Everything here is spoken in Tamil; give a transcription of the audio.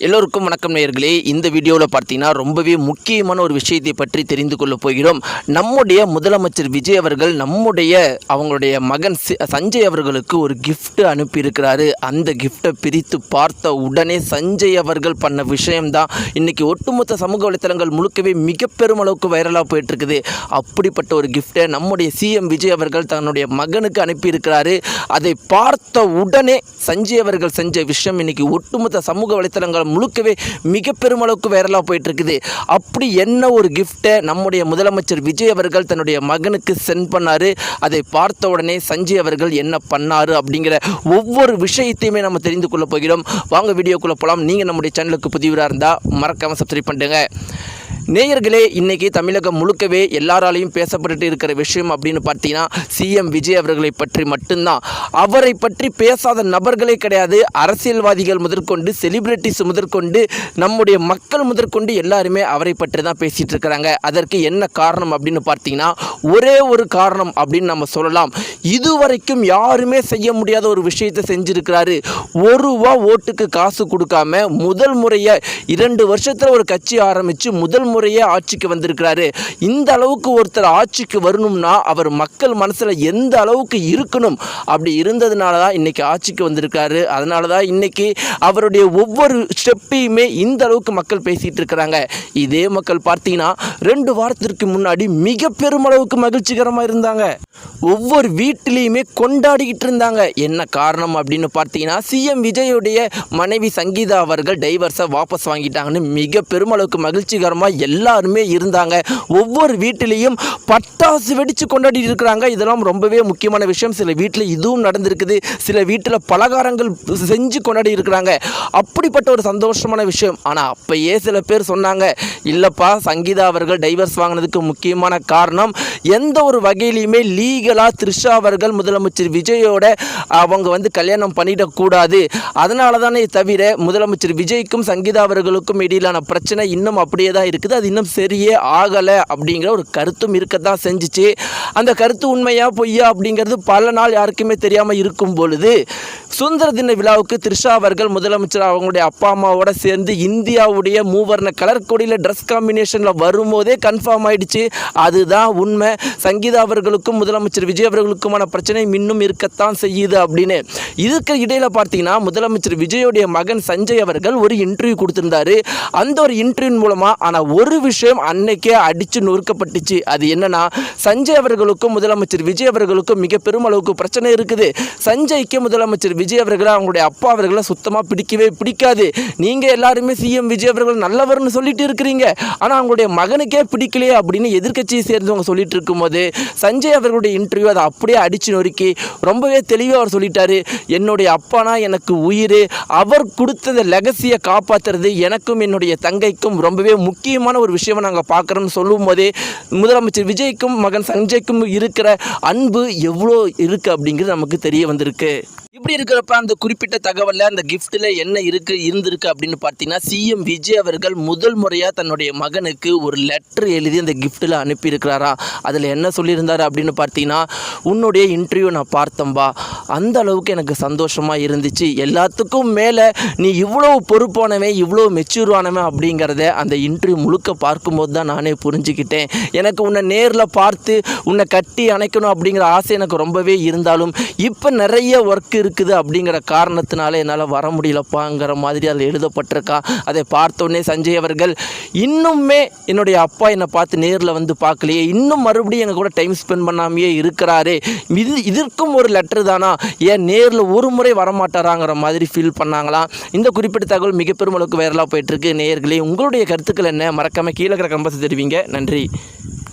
எல்லோருக்கும் வணக்கம் நேயர்களே. இந்த வீடியோவில் பார்த்தீங்கன்னா ரொம்பவே முக்கியமான ஒரு விஷயத்தை பற்றி தெரிந்து கொள்ள போகிறோம். நம்முடைய முதலமைச்சர் விஜய் அவர்கள் அவங்களுடைய மகன் சஞ்சய் அவர்களுக்கு ஒரு கிஃப்ட் அனுப்பியிருக்கிறாரு. அந்த கிஃப்டை பிரித்து பார்த்த உடனே சஞ்சய் அவர்கள் பண்ண விஷயம்தான் இன்னைக்கு ஒட்டுமொத்த சமூக வலைத்தளங்கள் முழுக்கவே மிக பெருமளவுக்கு வைரலாக போயிட்டு இருக்குது. அப்படிப்பட்ட ஒரு கிஃப்டை நம்முடைய சிஎம் விஜய் அவர்கள் தன்னுடைய மகனுக்கு அனுப்பியிருக்கிறாரு. அதை பார்த்த உடனே சஞ்சய் அவர்கள் செஞ்ச விஷயம் இன்னைக்கு ஒட்டுமொத்த சமூக வலைத்தளங்கள் முழுக்கவே மிக பெருமளவுக்கு வைரலாக போயிட்டு இருக்குது. அப்படி என்ன ஒரு கிஃப்டை நம்முடைய முதலமைச்சர் விஜய் அவர்கள் தன்னுடைய மகனுக்கு சென்ட் பண்ணாரு. அதை பார்த்த உடனே சஞ்சய் அவர்கள் என்ன பண்ணாரு அப்படிங்கிற ஒவ்வொரு விஷயத்தையுமே நம்ம தெரிந்து கொள்ள போகிறோம். வாங்க வீடியோக்குள்ள போகலாம். நீங்கள் நம்முடைய சேனலுக்கு புதியவராக இருந்தால் மறக்காமல் சப்ஸ்கிரைப் பண்ணுங்க. நேயர்களே, இன்றைக்கி தமிழகம் முழுக்கவே எல்லாராலையும் பேசப்பட்டு இருக்கிற விஷயம் அப்படின்னு பார்த்தீங்கன்னா சிஎம் விஜய் அவர்களை பற்றி மட்டும்தான். அவரை பற்றி பேசாத நபர்களே கிடையாது. அரசியல்வாதிகள் முதற்கொண்டு, செலிபிரிட்டிஸ் முதற்கொண்டு, நம்முடைய மக்கள் முதற்கொண்டு எல்லாருமே அவரை பற்றி தான் பேசிகிட்டு இருக்கிறாங்க. அதற்கு என்ன காரணம் அப்படின்னு பார்த்தீங்கன்னா ஒரே ஒரு காரணம் அப்படின்னு நம்ம சொல்லலாம். இதுவரைக்கும் யாருமே செய்ய முடியாத ஒரு விஷயத்தை செஞ்சுருக்கிறாரு. ₹1 ஓட்டுக்கு காசு கொடுக்காம முதல் முறையாக 2 வருஷத்தில் ஒரு கட்சி ஆரம்பித்து முதல் முறையே ஆட்சிக்கு வந்திருக்கிறாரு. இந்த அளவுக்கு ஒருத்தர் ஆட்சிக்கு வரணும்னா அவர் மக்கள் மனசில் எந்த அளவுக்கு இருக்கணும், அப்படி இருந்ததுனால தான் இன்றைக்கி ஆட்சிக்கு வந்திருக்காரு. அதனால தான் இன்றைக்கி அவருடைய ஒவ்வொரு ஸ்டெப்பையுமே இந்த அளவுக்கு மக்கள் பேசிகிட்டு இருக்கிறாங்க. இதே மக்கள் பார்த்தீங்கன்னா 2 வாரத்திற்கு முன்னாடி மிக பெருமளவுக்கு மகிழ்ச்சிகரமாக இருந்தாங்க. ஒவ்வொரு வீட்டிலையுமே கொண்டாடிக்கிட்டு இருந்தாங்க. என்ன காரணம் அப்படின்னு பார்த்தீங்கன்னா சிஎம் விஜயுடைய மனைவி சங்கீதா அவர்கள் டைவர்ஸை வாபஸ் வாங்கிட்டாங்கன்னு மிக பெருமளவுக்கு மகிழ்ச்சிகரமாக எல்லாருமே இருந்தாங்க. ஒவ்வொரு வீட்டிலையும் பட்டாசு வெடித்து கொண்டாடிட்டு இருக்கிறாங்க. இதெல்லாம் ரொம்பவே முக்கியமான விஷயம். சில வீட்டில் இதுவும் நடந்திருக்குது. சில வீட்டில் பலகாரங்கள் செஞ்சு கொண்டாடி இருக்கிறாங்க. அப்படிப்பட்ட ஒரு சந்தோஷமான விஷயம். ஆனால் அப்பயே சில பேர் சொன்னாங்க, இல்லைப்பா, சங்கீதா அவர்கள் டைவர்ஸ் வாங்கினதுக்கு முக்கியமான காரணம் எந்த ஒரு வகையிலையுமே லீகலாக த்ரிஷா அவர்கள் முதலமைச்சர் விஜயோட அவங்க கல்யாணம் பண்ணிடக்கூடாது. அதனால தானே தவிர முதலமைச்சர் விஜய்க்கும் சங்கீதா அவர்களுக்கும் இடையிலான பிரச்சனை இன்னும் அப்படியே தான் இருக்குது. அது இன்னும் சரியே ஆகலை அப்படிங்கிற ஒரு கருத்தும் இருக்கத்தான் செஞ்சிச்சு. அந்த கருத்து உண்மையா பொய்யா அப்படிங்கிறது பல நாள் யாருக்குமே தெரியாமல் இருக்கும் பொழுது சுதந்திர தின விழாவுக்கு த்ரிஷா அவர்கள் முதலமைச்சர் அவங்களுடைய அப்பா அம்மாவோட சேர்ந்து இந்தியாவுடைய மூவர்ண கலர் கொடியில் ட்ரெஸ் காம்பினேஷனில் வரும்போதே கன்ஃபார்ம் ஆயிடுச்சு. அதுதான் உண்மை. சங்கீதா அவர்களுக்கும் முதலமைச்சர் விஜய் அவர்களுக்குமான பிரச்சனை இன்னும் இருக்கத்தான் செய்யுது அப்படின்னு. இதுக்கு இடையில் பார்த்தீங்கன்னா முதலமைச்சர் விஜயோடைய மகன் சஞ்சய் அவர்கள் ஒரு இன்டர்வியூ கொடுத்திருந்தாரு. அந்த ஒரு இன்டர்வியூ மூலமாக ஆனால் ஒரு விஷயம் அன்னைக்கே அடித்து நொறுக்கப்பட்டுச்சு. அது என்னன்னா, சஞ்சய் அவர்களுக்கும் முதலமைச்சர் விஜய் அவர்களுக்கும் மிக பெருமளவுக்கு பிரச்சனை இருக்குது. சஞ்சய்க்கு முதலமைச்சர் விஜய் அவர்களை அவங்களுடைய அப்பா அவர்களை சுத்தமாக பிடிக்கவே பிடிக்காது. நீங்கள் எல்லாருமே சிஎம் விஜய் அவர்கள் நல்லவர்னு சொல்லிட்டு இருக்கிறீங்க, ஆனால் அவங்களுடைய மகனுக்கே பிடிக்கலையே அப்படின்னு எதிர்க்கட்சியை சேர்ந்தவங்க சொல்லிட்டு இருக்கும்போது சஞ்சய் அவர்களுடைய இன்டர்வியூ அதை அப்படியே அடித்து நொறுக்கி ரொம்பவே தெளிவாக அவர் சொல்லிட்டாரு. என்னுடைய அப்பானா எனக்கு உயிர், அவர் கொடுத்த லெகசியை காப்பாற்றுறது எனக்கும் என்னுடைய தங்கைக்கும் ரொம்பவே முக்கியமான ஒரு விஷயமா நாங்கள் பார்க்குறோம்னு சொல்லும் போதே முதலமைச்சர் விஜய்க்கும் மகன் சஞ்சய்க்கும் இருக்கிற அன்பு எவ்வளோ இருக்குது அப்படிங்கிறது நமக்கு தெரிய வந்திருக்கு. இப்படி இருக்கிறப்ப அந்த குறிப்பிட்ட தகவலில் அந்த கிஃப்ட்டில் என்ன இருந்திருக்கு அப்படின்னு பார்த்தீங்கன்னா சிஎம் விஜய் அவர்கள் முதல் முறையாக தன்னுடைய மகனுக்கு ஒரு லெட்டர் எழுதி அந்த கிஃப்ட்டில் அனுப்பியிருக்கிறாரா. அதில் என்ன சொல்லியிருந்தார் அப்படின்னு பார்த்தீங்கன்னா, உன்னுடைய இன்டர்வியூ நான் பார்த்தம்பா, அந்த அளவுக்கு எனக்கு சந்தோஷமாக இருந்துச்சு. எல்லாத்துக்கும் மேலே நீ இவ்வளோ பொறுப்பானவன், இவ்வளோ மெச்சூரானவன் அப்படிங்கிறத அந்த இன்டர்வியூ முழுக்க பார்க்கும்போது தான் நானே புரிஞ்சுக்கிட்டேன். எனக்கு உன்னை நேரில் பார்த்து உன்னை கட்டி அணைக்கணும் அப்படிங்கிற ஆசை எனக்கு ரொம்பவே இருந்தாலும் இப்போ நிறைய ஒர்க் இருக்குது அப்படிங்கிற காரணத்தினால என்னால் வர முடியலப்பாங்கிற மாதிரி அதில் எழுதப்பட்டிருக்கா. அதை பார்த்தோன்னே சஞ்சய் அவர்கள், இன்னுமே என்னுடைய அப்பா என்னை பார்த்து நேரில் பார்க்கலையே, இன்னும் மறுபடியும் எங்கள் கூட டைம் ஸ்பெண்ட் பண்ணாமையே இருக்கிறாரு, இதற்கும் ஒரு லெட்டர் தானா, ஏன் நேரில் ஒரு முறை வரமாட்டாராங்கிற மாதிரி ஃபீல் பண்ணாங்களாம். இந்த குறிப்பிட்ட தகவல் மிக பெருமளவுக்கு வைரலாக போயிட்டுருக்கு. நேயர்களே, உங்களுடைய கருத்துக்கள் என்ன? மறக்காமல் கீழே இருக்கிற கம்பஸை தெரிவிங்க. நன்றி.